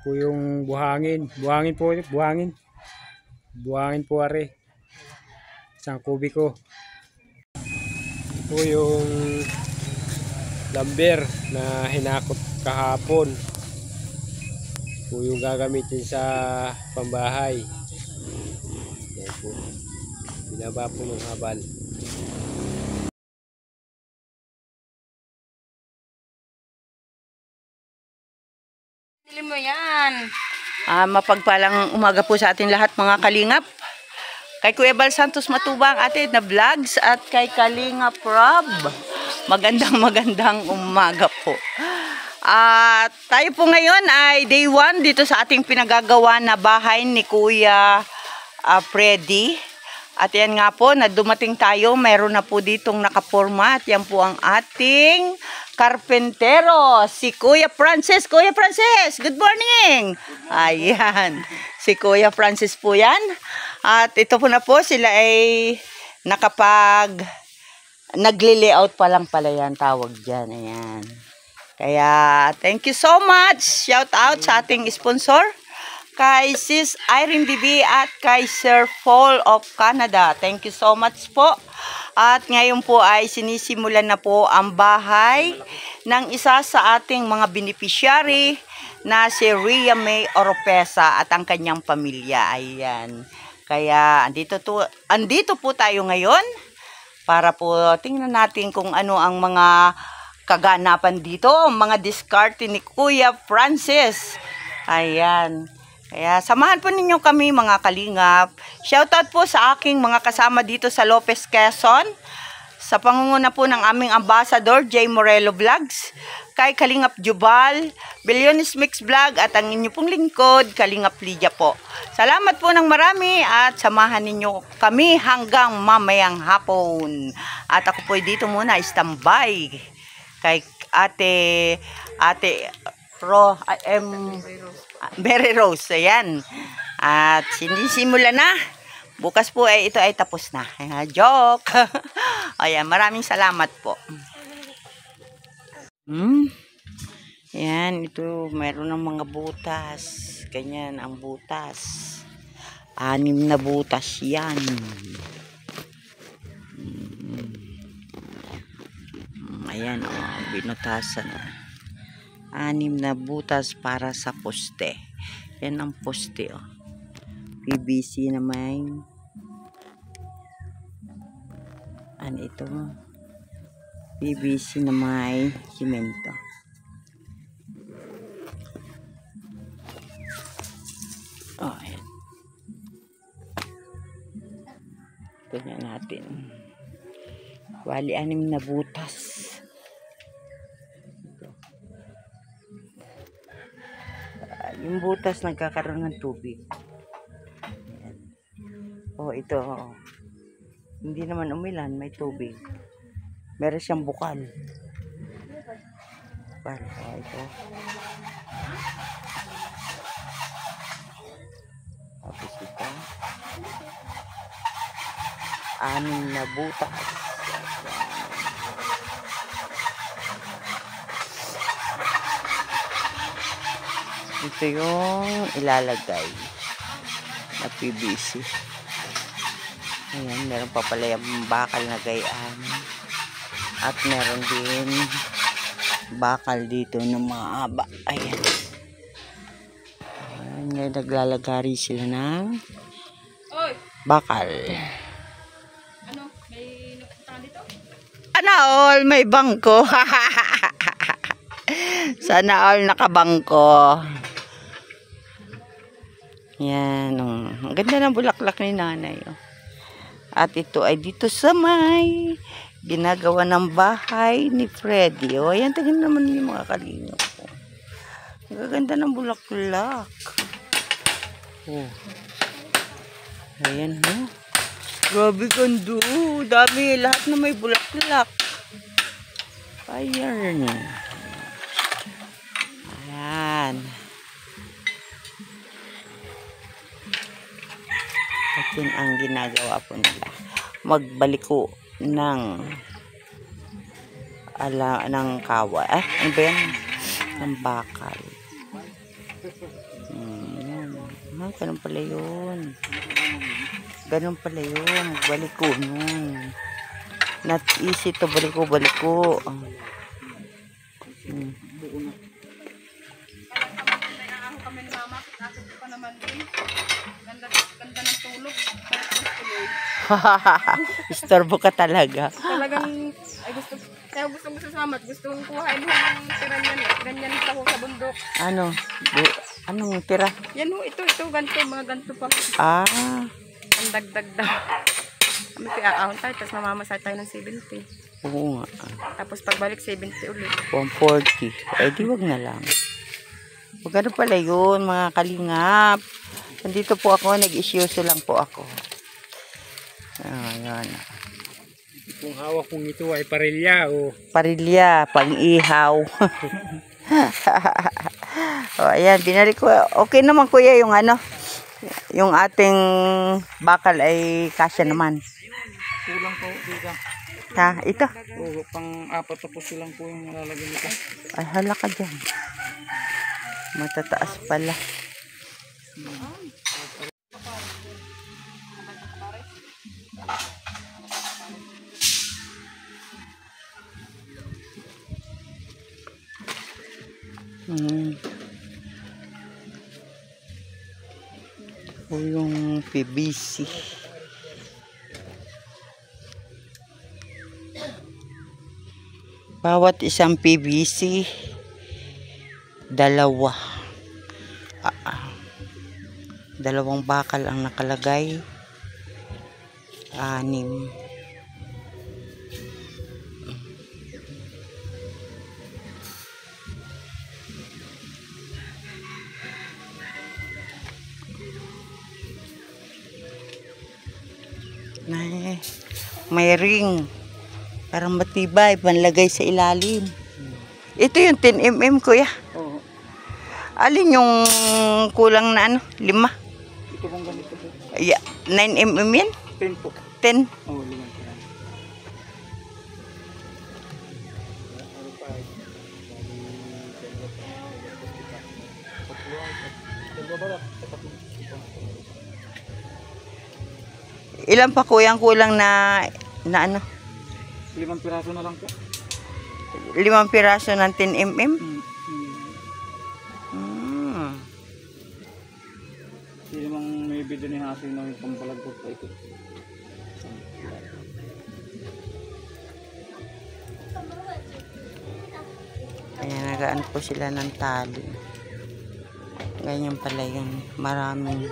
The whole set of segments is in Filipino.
po yung buhangin. Buhangin po, buhangin. Buhangin po are. Isang kubiko. Ito po yung lumber na hinakot kahapon. Ito po yung gagamitin sa pambahay. Yan po. Binaba po ng habal. Mo yan. Mapagpalang umaga po sa ating lahat mga kalingap. Kay Kuya Bal Santos Matubang atin na vlogs at kay Kalingap Rob. Magandang umaga po. Tayo po ngayon ay day 1 dito sa ating pinagagawa na bahay ni Kuya Freddy. At yan nga po, na dumating tayo, mayroon na po ditong nakaporma at yan po ang ating karpentero, si Kuya Francis. Kuya Francis, good morning! Ayan, si Kuya Francis po yan. At ito po na po, sila ay nagli-layout pa lang pala yan, tawag dyan. Ayan. Kaya, thank you so much. Shout out sa ating sponsor, kay Sis Irene DB at kay Sir Paul of Canada. Thank you so much po. At ngayon po ay sinisimulan na po ang bahay ng isa sa ating mga beneficiary na si Rhea May Oropesa at ang kanyang pamilya. Ayan. Kaya andito po tayo ngayon para po tingnan natin kung ano ang mga kaganapan dito, mga diskarte ni Kuya Francis. Ayan. Kaya samahan po ninyo kami mga kalingap. Shoutout po sa aking mga kasama dito sa Lopez, Quezon. Sa pangunguna po ng aming ambassador, J. Morelo Vlogs. Kay Kalingap Jubal, Billionis Mix Vlog at ang inyo pong lingkod, Kalingap Lydia po. Salamat po ng marami at samahan ninyo kami hanggang mamayang hapon. At ako po dito muna, standby. Kay Ate Berry Rose, ayan. At sinisimula na. Bukas po ito ay tapos na. Joke. Ayan, maraming salamat po. Ayan, ito meron ng mga butas. Ganyan ang butas. 6 na butas yan. Ayan, binutasan na. 6 na butas para sa poste. Yan ang poste, oh. PVC na may ano ito? PVC na may simento. Oh, ayan. Ganyan natin. Bali 6 na butas. Yung butas nagkakaroon ng tubig. Ayan. Oh, ito. Oh. Hindi naman umilan, may tubig. Meron siyang bukal. Bukal. Oh, ito. Tapos ito. 6 na butas. Ito yung ilalagay na PVC. Ayan, meron pa pala yung bakal na gayaan. At meron din bakal dito na mahaba. Ayan. Ayan, naglalagari sila ng bakal. Ano? May napunta dito? Sana all may bangko. Sana all nakabangko. Yan. Ang ganda ng bulaklak ni nanay. Oh. At ito ay dito sa may ginagawa ng bahay ni Freddy. O, ayan, tingnan naman yung mga kalingap ko. Ang ganda ng bulaklak. Oh. Ayan, no? Grabe ganda. Dami, lahat na may bulaklak. Ayan. Ayan. At yun ang ginagawa po nila. Magbaliko ng ng kawa. Ano ba yan? Ng bakal. Yan. Ganun pala yun. Ganun pala yun. Balik ko nun. Not easy to balik ko. Naiaako kami ni mama. Ako pa naman din. Ganda ng tulog. Istorbo ka talaga. Talagang, ay gusto sama't gusto kong kuhain ng tira niyan eh. Ganyan ako sa bundok. Anong tira? Yan ho, ito, ganito, mga ganito pa. Ang dagdag daw. Kami piaahon tayo, tapos mamamasay tayo ng 70. Oo nga. Tapos pagbalik 70 ulit. 140. Eh di wag na lang. Magkano pala yun mga kalingap. Nandito po ako, nag-isyoso lang po ako. Ayan. Kung hawak kong ito ay parilya o Parilya, pang-ihaw. O, ayan, binalik ko. Okay naman kuya yung yung ating bakal ay kasya naman. Kulang po dito. Ha, ito. Oo, pang-apat na po silang po yung nalalagay nito. Ay, hala ka dyan. Matataas pala. O yung PVC. Bawat isang PVC, dalawa. Dalawang bakal ang nakalagay. 6. May ring. Parang matibay, panlagay sa ilalim. Ito yung 10 mm kuya. Oo. Alin yung kulang na 5? Ito pong ganito po. 9 mm yan? 10 po. 10? Oo, 5 po. Ilan pa kuya ang kulang na 5 piraso na lang po. 5 piraso ng 10 mm? Hindi namang may video ni Hasin na yung pampalagpot po ito. Ayan, nagaan po sila ng tali. Ganyan pala yun. Maraming.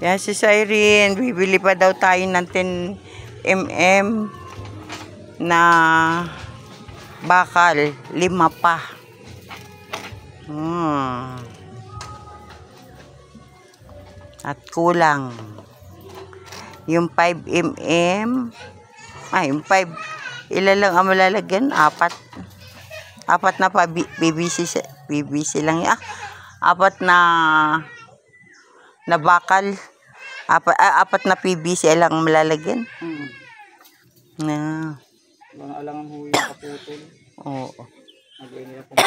Yan si Cyrene, bibili pa daw tayo ng 10 mm na bakal. 5 pa. At kulang. Yung 5 mm. Yung 5. Ilan lang ang malalagyan? 4. 4 na pa PVC lang yan. 4 na bakal. 4 na PVC lang malalagyan. Na. Mga alangan ho yung kaputol. Oo. Nagay nila po.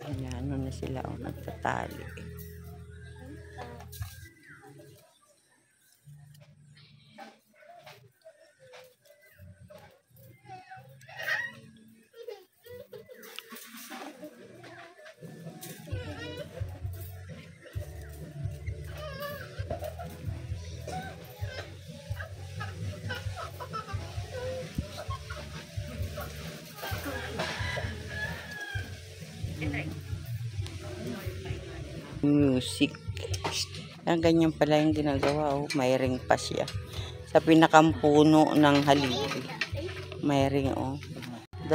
Ayan, ano na sila nagtatali. Music. Ang ganyan pala yung ginagawa. May ring pa siya. Sa pinakampuno ng haligi. May ring. 2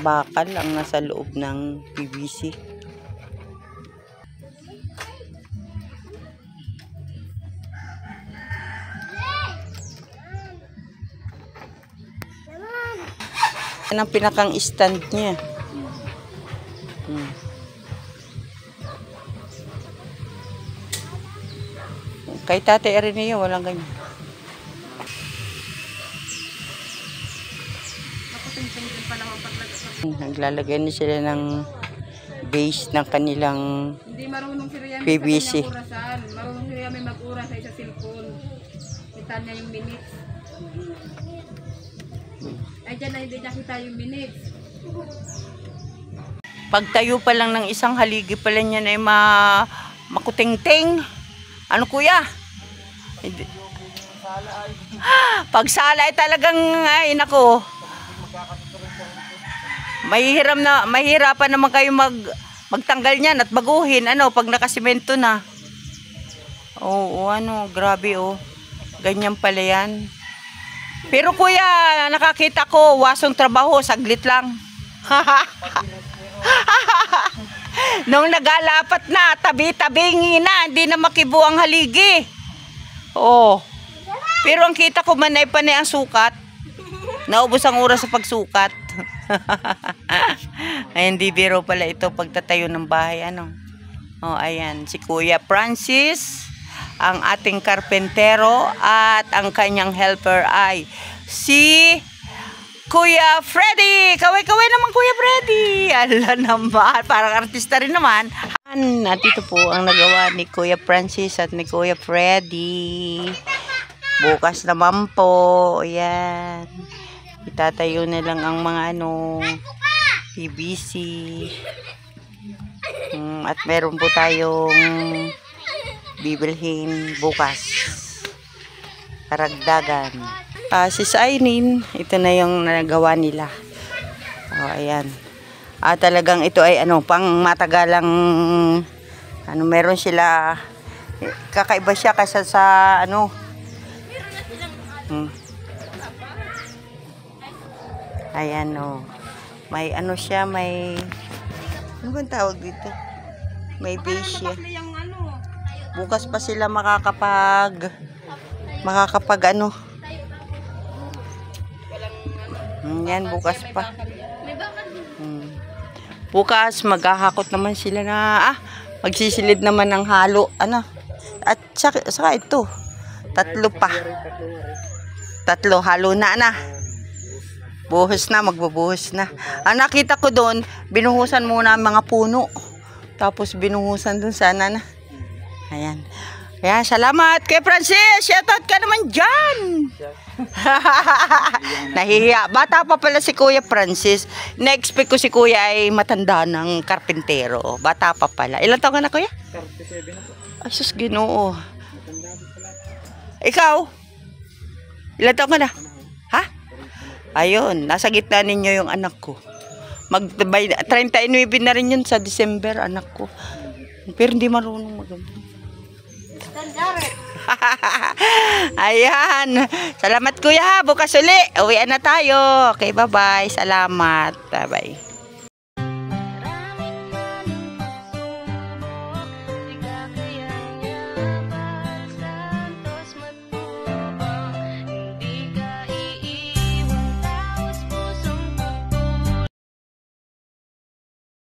bakal ang nasa loob ng PVC. Yan ang pinakang stand niya. Kay Tate Arineo, walang ganyan. tingting din pa lang ang paglagay. Naglalagay na sila ng base ng kanilang Hindi marunong si Riami PVC. sa kanyang orasan. Marunong si Riami mag-ura sa isa cellphone. Kita niya yung minutes. Ay dyan na hindi niya kita yung minutes. Pagtayo pa lang ng isang haligi pala niya na makutingting. Ano kuya? Hindi. Pagsala ay talagang ay nako. Mahirapan naman kayo magtanggal niyan at baguhin pag nakasimento na. Oo, grabe Ganyan pala yan. Pero kuya, nakakita ko wasong trabaho, saglit lang. Nung nagalapat na, tabi-tabingi na, hindi na makibo ang haligi. Pero ang kita ko man ay panay ang sukat. Naubos ang oras sa pagsukat. Ay, hindi biro pala ito pagtatayo ng bahay. Ayan, si Kuya Francis, ang ating karpentero, at ang kanyang helper ay si Kuya Freddy. Kaway-kaway naman Kuya Freddy. Ala naman, parang artista rin naman. At ito po ang nagawa ni Kuya Francis at ni Kuya Freddy. Bukas naman po, ayan. Itatayo na lang ang mga PVC. At meron po tayong bibilhin bukas. Karagdagan. Si Sainin, ito na yung nagawa nila. Ayan. Talagang ito ay pang matagalang meron sila, kakaiba siya kasi sa Ayan may siya, may ano bang tawag dito? May base siya. Bukas pa sila makakapag yan, bukas pa. Bukas maghahakot naman sila na magsisilid naman ng halo at saka ito 3 pa. 3 halo na. Buhos na, magbubuhos na. Ang nakita ko doon, binuhusan muna ang mga puno. Tapos binuhusan doon sana na. Ayan. Ayan, salamat kay Francis. Shoutout ka naman dyan. Nahihiya. Bata pa pala si Kuya Francis. Na-expect ko si Kuya ay matanda ng karpintero. Bata pa pala. Ilan taon ka na, Kuya? 37 na po. Ay, sus, Ginoo. Ikaw? Ilan taon ka na? Ha? Ayun, nasa gitna ninyo yung anak ko. 39 na rin yun sa December, anak ko. Pero hindi marunong Ayan. Salamat kuya, bukas uli. Uwian na tayo. Okay, bye-bye. Salamat. Bye-bye.